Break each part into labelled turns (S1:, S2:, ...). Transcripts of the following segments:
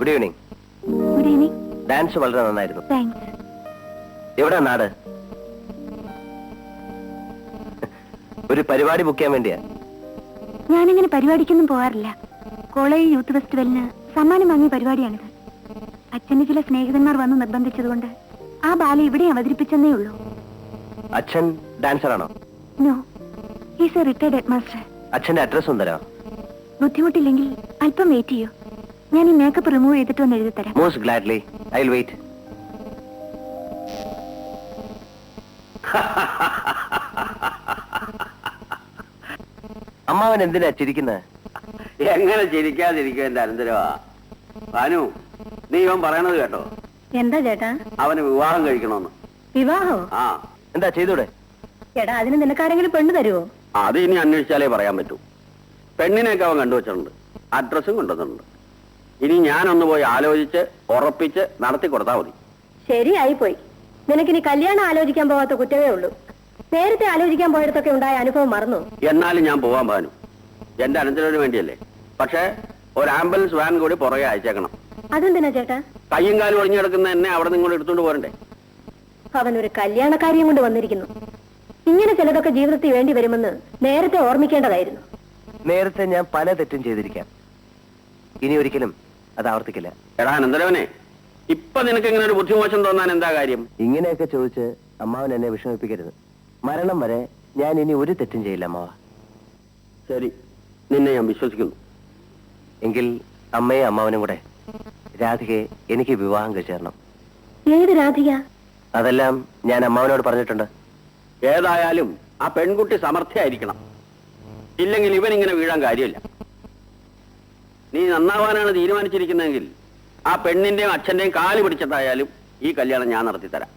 S1: Good evening.
S2: Good evening.
S1: Dance വളരെ നന്നായിരുന്നു.
S2: Thanks.
S1: എവിടാ നാട്? ഒരു പരിപാടി ബുക്ക് ചെയ്യാൻ വേണ്ടിയാ.
S2: ഞാനിങ്ങനെ പരിപാടിക്കൊന്നും പോകാറില്ല. കോളേജ് യൂത്ത് ഫെസ്റ്റിവലിന് സമ്മാനം വാങ്ങിയ പരിപാടിയാണിത്. അച്ഛന് ചില സ്നേഹിതന്മാർ വന്ന് നിർബന്ധിച്ചതുകൊണ്ട് ആ ബാല ഇവിടെ അവതരിപ്പിച്ചെന്നേ ഉള്ളൂ.
S1: അച്ഛൻ ഡാൻസറാണോ?
S2: No, is a retired head master.
S1: അച്ഛന്റെ അഡ്രസ് ഒന്ന് തരാമോ?
S2: ബുദ്ധിമുട്ടില്ലെങ്കിൽ അല്പം വെയിറ്റ് ചെയ്യൂ. ഞാൻ ഈ മേക്കപ്പ് റിമൂവ് ചെയ്തിട്ട് ഒന്ന് എഴുതി തരാം.
S1: Most gladly, I will wait. അമ്മാവൻ എന്തിനാ ചിരിക്കുന്നത്?
S3: എങ്ങനെ ചിരിക്കാതിരിക്കും എന്റെ അനന്തരവാ. ഭാനു, നീ ഇവൻ പറയണത് കേട്ടോ?
S2: എന്താ ചേട്ടാ?
S3: അവന് വിവാഹം കഴിക്കണമെന്ന്.
S2: വിവാഹോ?
S3: ആ.
S1: എന്താ ചെയ്തൂടെ?
S2: ചേട്ടാ, അതിന് നിനക്കാരെങ്കിലും പെണ്ണ് തരുമോ?
S3: അത് ഇനി അന്വേഷിച്ചാലേ പറയാൻ പറ്റൂ. പെണ്ണിനെയൊക്കെ അവൻ കണ്ടുവച്ചിട്ടുണ്ട്, അഡ്രസ്സും കൊണ്ടുവന്നിട്ടുണ്ട്. ഇനി ഞാനൊന്ന് പോയി ആലോചിച്ച് ഉറപ്പിച്ച് നടത്തി കൊടുത്താൽ മതി.
S2: ശരിയായി പോയി. നിനക്കിനി കല്യാണം ആലോചിക്കാൻ പോകാത്ത കുറ്റമേ ഉള്ളൂ. നേരത്തെ ആലോചിക്കാൻ പോയിടത്തൊക്കെ ഉണ്ടായ അനുഭവം മറന്നു.
S3: എന്നാലും ഞാൻ പോവാൻ ഭാനു, എന്റെ അനന്തരവിന് വേണ്ടിയല്ലേ. പക്ഷേ ഒരു ആംബുലൻസ് വാൻ കൂടി പുറകെ അയച്ചേക്കണം.
S2: അതെന്തിനാ ചേട്ടാ?
S3: കയ്യും കാലും ഒഴിഞ്ഞു കിടക്കുന്ന എന്നെ അവിടെ നിങ്ങൾ എടുത്തുകൊണ്ട് പോരണ്ടേ?
S2: അവൻ ഒരു കല്യാണക്കാരിയും കൊണ്ട് വന്നിരിക്കുന്നു. ഇങ്ങനെ ചിലതൊക്കെ ജീവിതത്തിൽ വേണ്ടി വരുമെന്ന് നേരത്തെ ഓർമ്മിക്കേണ്ടതായിരുന്നു.
S1: നേരത്തെ ഞാൻ പല തെറ്റും ചെയ്തിരിക്കാം. ഇനി ഒരിക്കലും അത് ആവർത്തിക്കില്ല.
S3: എടാ അനന്തരവനെ, ഇപ്പൊ നിനക്ക് ഇങ്ങനെ ഒരു ബുദ്ധിമോശം തോന്നാൻ എന്താ കാര്യം?
S1: ഇങ്ങനെയൊക്കെ ചോദിച്ച് അമ്മാവൻ എന്നെ വിഷമിപ്പിക്കരുത്. മരണം വരെ ഞാൻ ഇനി ഒരു തെറ്റും ചെയ്യില്ല അമ്മാവ.
S3: ശരി, നിന്നെ ഞാൻ വിശ്വസിക്കുന്നു.
S1: എങ്കിൽ അമ്മയും അമ്മാവനും കൂടെ രാധികയെ എനിക്ക് വിവാഹം കഴിച്ചു തരണം.
S2: ഏത് രാധിക?
S1: അതെല്ലാം ഞാൻ അമ്മാവനോട് പറഞ്ഞിട്ടുണ്ട്.
S3: ഏതായാലും ആ പെൺകുട്ടി സമർത്ഥയായിരിക്കണം. ഇല്ലെങ്കിൽ ഇവൻ ഇങ്ങനെ വീഴാൻ കാര്യമില്ല. നീ നന്നാവാനാണ് തീരുമാനിച്ചിരിക്കുന്നതെങ്കിൽ ആ പെണ്ണിന്റെയും അച്ഛന്റെയും കാല് പിടിച്ചിട്ടായാലും ഈ കല്യാണം ഞാൻ നടത്തിത്തരാം.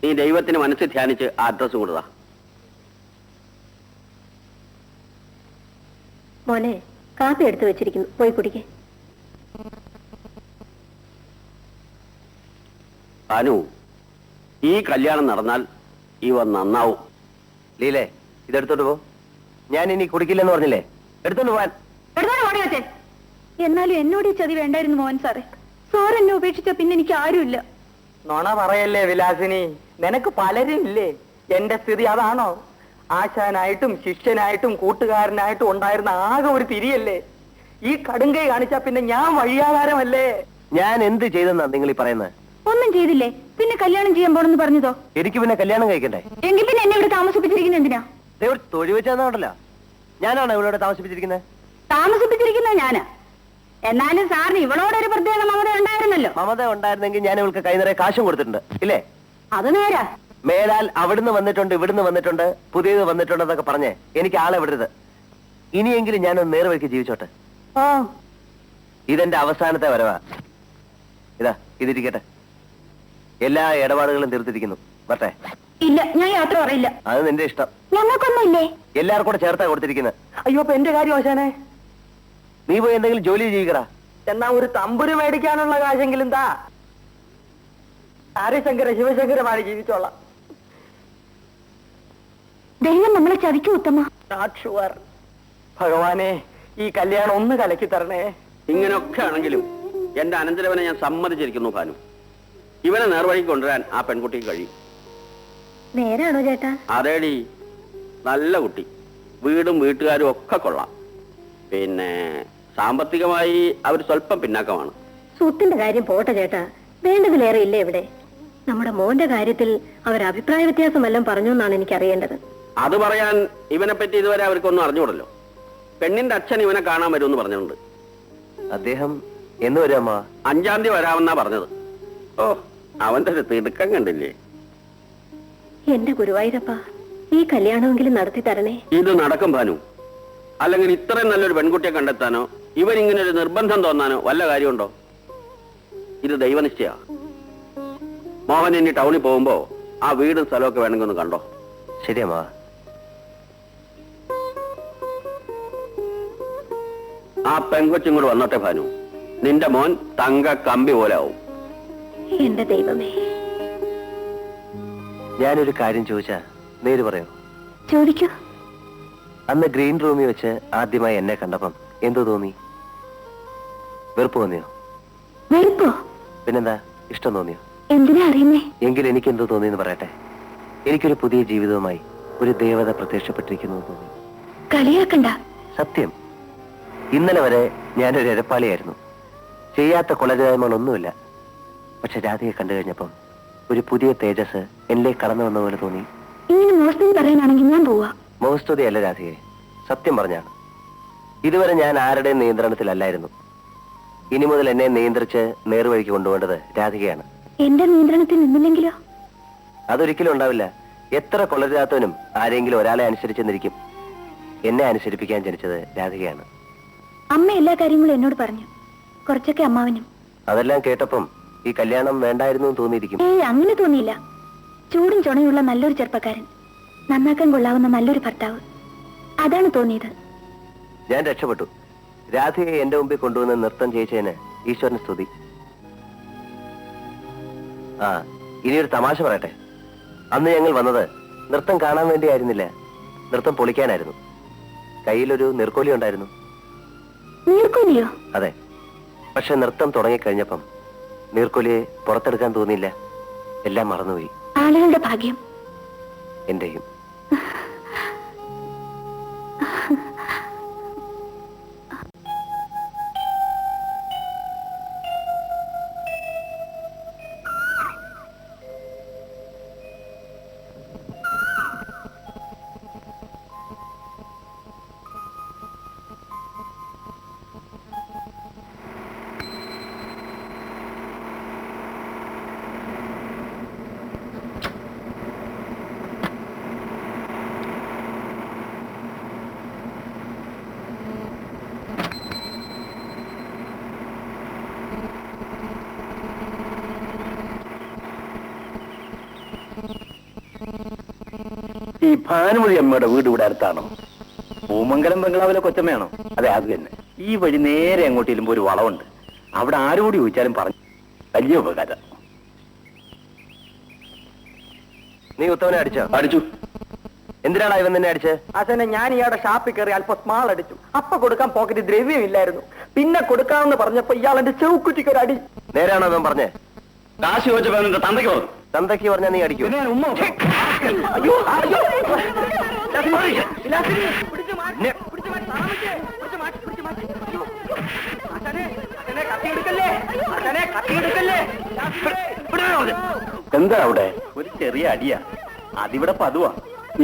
S3: നീ ദൈവത്തിന് മനസ്സിൽ ധ്യാനിച്ച് ആ അഡ്രസ് കൊടുതാ.
S2: മോനെ, കാപ്പി എടുത്തു വെച്ചിരിക്കുന്നു, പോയി കുടിക്കേ.
S3: അനു, ഈ കല്യാണം നടന്നാൽ ഇവ നന്നാവും.
S1: ലീലേ, ഇതെടുത്തോട്ട് പോ. ഞാൻ ഇനി കുടിക്കില്ലെന്ന് പറഞ്ഞില്ലേ? എടുത്തോണ്ട് പോവാൻ.
S2: എന്നാലും എന്നോട് ഈ ചതി വേണ്ടായിരുന്നു മോഹൻ സാറേ. സാർ എന്നെ ഉപേക്ഷിച്ച പിന്നെ എനിക്ക് ആരുമില്ല.
S4: നോണ പറയല്ലേ വിലാസിനി, നിനക്ക് പലരും ഇല്ലേ? എന്റെ സ്ഥിതി അതാണോ? ആശാനായിട്ടും ശിഷ്യനായിട്ടും കൂട്ടുകാരനായിട്ടും ഉണ്ടായിരുന്ന ആകെ ഒരു തിരിയല്ലേ? ഈ കടുങ്കൈ കാണിച്ചാ പിന്നെ ഞാൻ വഴിയാധാരമല്ലേ?
S1: ഞാൻ എന്ത് ചെയ്തെന്നാ നിങ്ങൾ ഈ പറയുന്നത്?
S2: ഒന്നും ചെയ്തില്ലേ, പിന്നെ കല്യാണം ചെയ്യാൻ പോണെന്ന് പറഞ്ഞതോ?
S1: എനിക്ക് പിന്നെ കല്യാണം കഴിക്കണ്ടേ?
S2: എങ്കിൽ പിന്നെ എന്നെ ഇവിടെ താമസിപ്പിച്ചിരിക്കുന്നത് എന്തിനാ?
S1: തൊഴിൽ വെച്ചാണല്ലോ. ഞാനാണ് ഇവിടെ താമസിപ്പിച്ചിരിക്കുന്നത്.
S2: താമസിപ്പിച്ചിരിക്കുന്നത് ഞാനാ. എന്നാലും സാറിന് ഇവളോടൊരു പ്രത്യേക മമത ഉണ്ടായിരുന്നല്ലോ.
S1: മമത ഉണ്ടായിരുന്നെങ്കിൽ ഞാൻ ഇവൾക്ക് കൈനിറയെ കാശും കൊടുത്തിട്ടുണ്ട്, ഇല്ലേ?
S2: അത് നേരാ.
S1: മേലാൽ അവിടുന്ന് വന്നിട്ടുണ്ട്, ഇവിടുന്ന് വന്നിട്ടുണ്ട്, പുതിയത് വന്നിട്ടുണ്ടെന്നൊക്കെ പറഞ്ഞേ എനിക്ക് ആളെ വിടരുത്. ഇനിയെങ്കിലും ഞാനൊന്ന് നേർവഴിക്ക് ജീവിച്ചോട്ടെ.
S2: ഓ,
S1: ഇതെന്റെ അവസാനത്തെ വരവാ. ഇതാ, ഇതിരിക്കട്ടെ. എല്ലാ ഇടപാടുകളും തീർത്തിരിക്കുന്നു. വരട്ടെ?
S2: ഇല്ല, ഞാൻ യാത്ര പറയില്ല.
S1: അത് നിന്റെ ഇഷ്ടം.
S2: ഞങ്ങൾക്കൊന്നുമില്ലേ?
S1: എല്ലാവർക്കും കൂടെ ചേർത്താ കൊടുത്തിരിക്കുന്നത്.
S4: അയ്യോ, അപ്പൊ എന്റെ കാര്യം ആശാനെ.
S1: നീ പോയി എന്തെങ്കിലും ജോലി ജീവിക്കടാ.
S4: എന്നാ ഒരു തമ്പുരു മേടിക്കാനുള്ള കാശെങ്കിലും താ. ഹരിശങ്കര ശിവശങ്കരമായി ജീവിച്ചോളാം.
S2: ദൈവം നമ്മളെ ചതിക്കൂ ഉത്തമ.
S4: Not sure. ഭഗവാനെ, ഈ കല്യാണം ഒന്ന് കലക്കി തരണേ.
S3: ഇങ്ങനെയൊക്കെ ആണെങ്കിലും എന്റെ അനന്തരവനെ ഞാൻ സമ്മതിച്ചിരിക്കുന്നു ഭാനു. ഇവനെ നേർവഴിക്ക് കൊണ്ടുവരാൻ ആ പെൺകുട്ടിക്ക് കഴിയും.
S2: നേരാണോ ചേട്ടാ?
S3: അതേടി, നല്ല കുട്ടി, വീടും വീട്ടുകാരും ഒക്കെ കൊള്ളാം. പിന്നെ സാമ്പത്തികമായി അവർ സ്വല്പം പിന്നാക്കമാണ്.
S2: സ്വത്തിന്റെ കാര്യം പോട്ടെ ചേട്ടാ, വേണ്ടതിലേറെ ഇല്ലേ ഇവിടെ? നമ്മുടെ മോന്റെ കാര്യത്തിൽ അവർ അഭിപ്രായ വ്യത്യാസം വല്ലതും പറഞ്ഞു എന്നാണ് എനിക്ക് അറിയേണ്ടത്.
S3: അത് പറയാൻ ഇവനെ പറ്റി ഇതുവരെ അവർക്കൊന്നും അറിഞ്ഞൂടല്ലോ. പെണ്ണിന്റെ അച്ഛൻ ഇവനെ കാണാൻ വരുമെന്ന് പറഞ്ഞിട്ടുണ്ട്.
S1: അദ്ദേഹം എന്ന് വരും അമ്മ?
S3: 5-ാം തീയതി വരാമെന്നാ പറഞ്ഞത്. ഓ, അവന്റെ ഒരു തിടുക്കം കണ്ടില്ലേ?
S2: എന്റെ ഗുരുവായൂരപ്പ, ഈ കല്യാണമെങ്കിലും നടത്തി തരണേ.
S3: ഇത് നടക്കും ഭാനു. അല്ലെങ്കിൽ ഇത്രയും നല്ലൊരു പെൺകുട്ടിയെ കണ്ടെത്താനോ ഇവൻ ഇങ്ങനെ ഒരു നിർബന്ധം തോന്നാനോ വല്ല കാര്യമുണ്ടോ? ഇത് ദൈവനിശ്ചയ. മോഹൻ ഇനി ടൗണിൽ പോകുമ്പോ ആ വീടും സ്ഥലമൊക്കെ വേണമെങ്കിൽ ഒന്ന് കണ്ടോ.
S1: ശരിയമ്മാ.
S3: ആ പെൺകൊച്ചും കൂടെ വന്നോട്ടെ ഭാനു. നിന്റെ മോൻ തങ്ക കമ്പി പോലെ ആവും.
S2: എന്റെ ദൈവമേ.
S1: ഞാനൊരു കാര്യം ചോദിച്ചാ നേര് പറയൂ?
S2: ചോദിക്കൂ.
S1: അന്ന് ഗ്രീൻ റൂമിൽ വെച്ച് ആദ്യമായി എന്നെ കണ്ടപ്പം എന്തോ തോന്നി? വെറുപ്പ് തോന്നിയോ?
S2: വെറുപ്പോ?
S1: പിന്നെന്താ, ഇഷ്ടം തോന്നിയോ?
S2: എന്തിനാ അറിയുന്നേ?
S1: എങ്കിൽ എനിക്ക് എന്തോ തോന്നിയെന്ന് പറയട്ടെ. എനിക്കൊരു പുതിയ ജീവിതവുമായി ഒരു ദേവത പ്രത്യക്ഷപ്പെട്ടിരിക്കുന്നു തോന്നി.
S2: കളിയാക്കണ്ട.
S1: സത്യം, ഇന്നലെ വരെ ഞാനൊരു എരപ്പാളിയായിരുന്നു. ചെയ്യാത്ത കൊലരായ്മകളൊന്നുമില്ല. പക്ഷെ രാധയെ കണ്ടു കഴിഞ്ഞപ്പം ഒരു പുതിയ തേജസ് എന്നിലേക്ക് കടന്നു വന്ന പോലെ തോന്നി.
S2: ഇങ്ങനെ മോശം പറയാനാണെങ്കിൽ ഞാൻ പോവാ.
S1: മോഹസ്തുതിയല്ല രാധയെ, സത്യം പറഞ്ഞാണ്. ഇതുവരെ ഞാൻ ആരുടെയും നിയന്ത്രണത്തിലല്ലായിരുന്നു. ഇനി മുതൽ എന്നെ നിയന്ത്രിച്ച് നേർവഴിക്ക് കൊണ്ടുപോകേണ്ടത് രാധികയാണ്.
S2: എന്റെ നിയന്ത്രണത്തിൽ നിന്നില്ലെങ്കിലോ?
S1: അതൊരിക്കലും ഉണ്ടാവില്ല. എത്ര കൊള്ളരുതാത്തവനും ആരെങ്കിലും ഒരാളെ അനുസരിച്ചെന്നിരിക്കും. എന്നെ അനുസരിപ്പിക്കാൻ ജനിച്ചത് രാധികയാണ്.
S2: അമ്മ എല്ലാ കാര്യങ്ങളും എന്നോട് പറഞ്ഞു, കുറച്ചൊക്കെ അമ്മാവനും.
S1: അതെല്ലാം കേട്ടപ്പം ഈ കല്യാണം വേണ്ടായിരുന്നു എന്ന് തോന്നിയിരിക്കും.
S2: ഏയ്, അങ്ങനെ തോന്നിയില്ല. ചൂടും ചുണയുള്ള നല്ലൊരു ചെറുപ്പക്കാരൻ, നന്നാക്കാൻ കൊള്ളാവുന്ന നല്ലൊരു ഭർത്താവ്, അതാണ് തോന്നിയത്.
S1: ഞാൻ രക്ഷപ്പെട്ടു. രാധയെ എന്റെ മുമ്പിൽ കൊണ്ടുവന്ന് നൃത്തം ചെയ്യിച്ചതിന് ഈശ്വരന് സ്തുതി. ആ, ഇനിയൊരു തമാശ പറയട്ടെ. അന്ന് ഞങ്ങൾ വന്നത് നൃത്തം കാണാൻ വേണ്ടിയായിരുന്നില്ല, നൃത്തം പൊളിക്കാനായിരുന്നു. കയ്യിലൊരു നീർക്കോലി ഉണ്ടായിരുന്നു.
S2: നീർക്കോലിയോ?
S1: അതെ. പക്ഷെ നൃത്തം തുടങ്ങിക്കഴിഞ്ഞപ്പം നീർക്കോലിയെ പുറത്തെടുക്കാൻ തോന്നിയില്ല. എല്ലാം മറന്നുപോയി.
S2: ആളുകളുടെ ഭാഗ്യം.
S1: എന്റെയും.
S3: ഈ ഭാനുമതി അമ്മയുടെ വീട് ഇവിടെ അടുത്താണോ? പൂമംഗലം ബംഗ്ലാവിലെ കൊച്ചമ്മയാണോ? അതെ, അത് തന്നെ. ഈ വഴി നേരെ അങ്ങോട്ട് ചെല്ലുമ്പോ ഒരു വളവുണ്ട്. അവിടെ ആരോട് ചോദിച്ചാലും പറഞ്ഞു വലിയ ഉപകാരം.
S1: നീ ഉത്തമനെ അടിച്ചോ?
S3: അടിച്ചു.
S1: എന്തിനാണ് ഇവൻ നിന്നെ അടിച്ച്?
S4: അച്ഛനെ ഞാൻ ഇയാളുടെ ഷാപ്പിൽ കയറി അല്പം സ്മാൾ അടിച്ചു. അപ്പ കൊടുക്കാൻ പോക്കറ്റ് ദ്രവ്യമില്ലായിരുന്നു. പിന്നെ കൊടുക്കാമെന്ന് പറഞ്ഞപ്പോ ഇയാൾ എന്റെ ചെവുക്കുറ്റിക്ക് ഒരു അടി.
S1: നേരാണോ അവൻ പറഞ്ഞേ?
S3: കാശ് ചോദിച്ചപ്പോ എന്റെ തന്തയ്ക്ക് പറഞ്ഞു.
S1: തന്തയ്ക്ക് പറഞ്ഞാ നീ അടിക്കൂ?
S3: പിന്നെ ഉമ്മ
S4: അയ്യോ, അയ്യോ. വിലാസിനി, പിടിച്ച് മാറ്റ്, പിടിച്ച് മാറ്റ്, താമസിച്ചേ. പിടിച്ച് മാറ്റ്, പിടിച്ച് മാറ്റ്. അയ്യോ. അച്ഛനെ, അച്ഛനെ കത്തിയെടുക്കല്ലേ, അച്ഛനെ കത്തിയെടുക്കല്ലേ.
S3: എന്താ അവിടെ? ഒരു ചെറിയ അടിയാ. അതിവിടെ പതുവാ.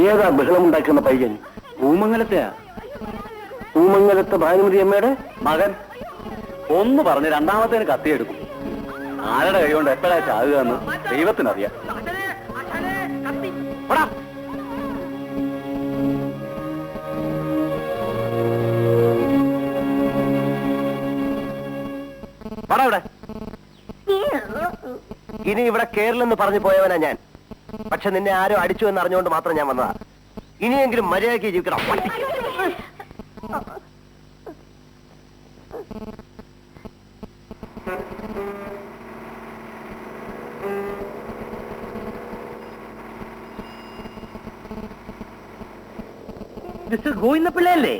S3: ഏതാ ബഹളം ഉണ്ടാക്കുന്ന പയ്യൻ? പൂമംഗലത്തെയാ. പൂമംഗലത്തെ ഭാനുമതി അമ്മയുടെ മകൻ. ഒന്ന് പറഞ്ഞ് രണ്ടാമത്തേന് കത്തിയെടുക്കും. ആരുടെ കൈ കൊണ്ട് എപ്പോഴാ ചാകുക എന്ന് ദൈവത്തിനറിയാം.
S4: അച്ഛനെ, അച്ഛനെ കത്തി.
S3: പോടാ.
S1: പടാ ഇവിടെ. ഇനി ഇവിടെ കേരളെന്ന് പറഞ്ഞു പോയവനാ ഞാൻ. പക്ഷെ നിന്നെ ആരോ അടിച്ചു എന്ന് അറിഞ്ഞുകൊണ്ട് മാത്രം ഞാൻ വന്നതാ. ഇനിയെങ്കിലും മര്യാദയ്ക്ക് ജീവിക്കണം.
S4: മിസ്റ്റർ ഗോവിന്ദപിള്ളയല്ലേ?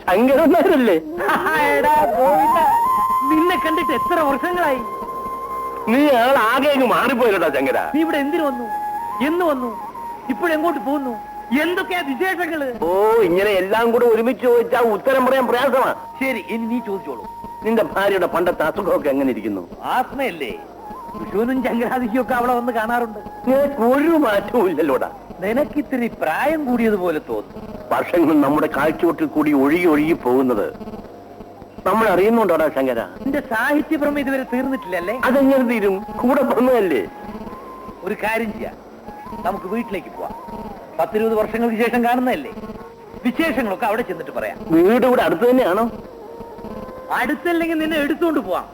S3: ശങ്കരന്മാരല്ലേ?
S4: എടാ ഗോവിന്ദ, നിന്നെ കണ്ടിട്ട് എത്ര വർഷങ്ങളായി.
S3: നീ ആൾ ആകെ അങ്ങ് മാറിപ്പോയില്ലടാ ശങ്കര.
S4: നീ ഇവിടെ എന്തിനു വന്നു? എന്ന് വന്നു? ഇപ്പോഴെങ്ങോട്ട് പോകുന്നു? എന്തൊക്കെയാ വിശേഷങ്ങള്?
S3: ഓ, ഇങ്ങനെ എല്ലാം കൂടെ ഒരുമിച്ച് ചോദിച്ചാൽ ഉത്തരം പറയാൻ പ്രയാസമാ.
S4: ശരി, ഇനി നീ ചോദിച്ചോളൂ.
S3: നിന്റെ ഭാര്യയുടെ പണ്ടത്തെ അസുഖമൊക്കെ എങ്ങനെ ഇരിക്കുന്നു?
S4: ആസ്മയല്ലേ? വിഷുവിനും ചങ്കരാതിക്കും ഒക്കെ അവളെ വന്ന് കാണാറുണ്ട്.
S3: നിനക്ക് ഒരു മാറ്റവും ഇല്ലല്ലോടാ.
S4: നിനക്കിത്തിരി പ്രായം കൂടിയതുപോലെ തോന്നുന്നു.
S3: വർഷങ്ങൾ നമ്മുടെ കാഴ്ചവട്ടിൽ കൂടി ഒഴുകി ഒഴുകി പോകുന്നത് നമ്മൾ അറിയുന്നുണ്ടോടാ ശങ്കര?
S4: നിന്റെ സാഹിത്യഭ്രമം ഇതുവരെ തീർന്നിട്ടില്ലല്ലേ?
S3: അതെങ്ങനെ തീരും? കൂടെ പറഞ്ഞതല്ലേ.
S4: ഒരു കാര്യം ചെയ്യാം, നമുക്ക് വീട്ടിലേക്ക് പോവാം. 10-20 വർഷങ്ങൾക്ക് ശേഷം കാണുന്നതല്ലേ? വിശേഷങ്ങളൊക്കെ അവിടെ ചെന്നിട്ട് പറയാം.
S3: വീട് ഇവിടെ അടുത്ത് തന്നെയാണോ?
S4: അടുത്തല്ലെങ്കിൽ നിന്നെ എടുത്തുകൊണ്ട് പോവാം.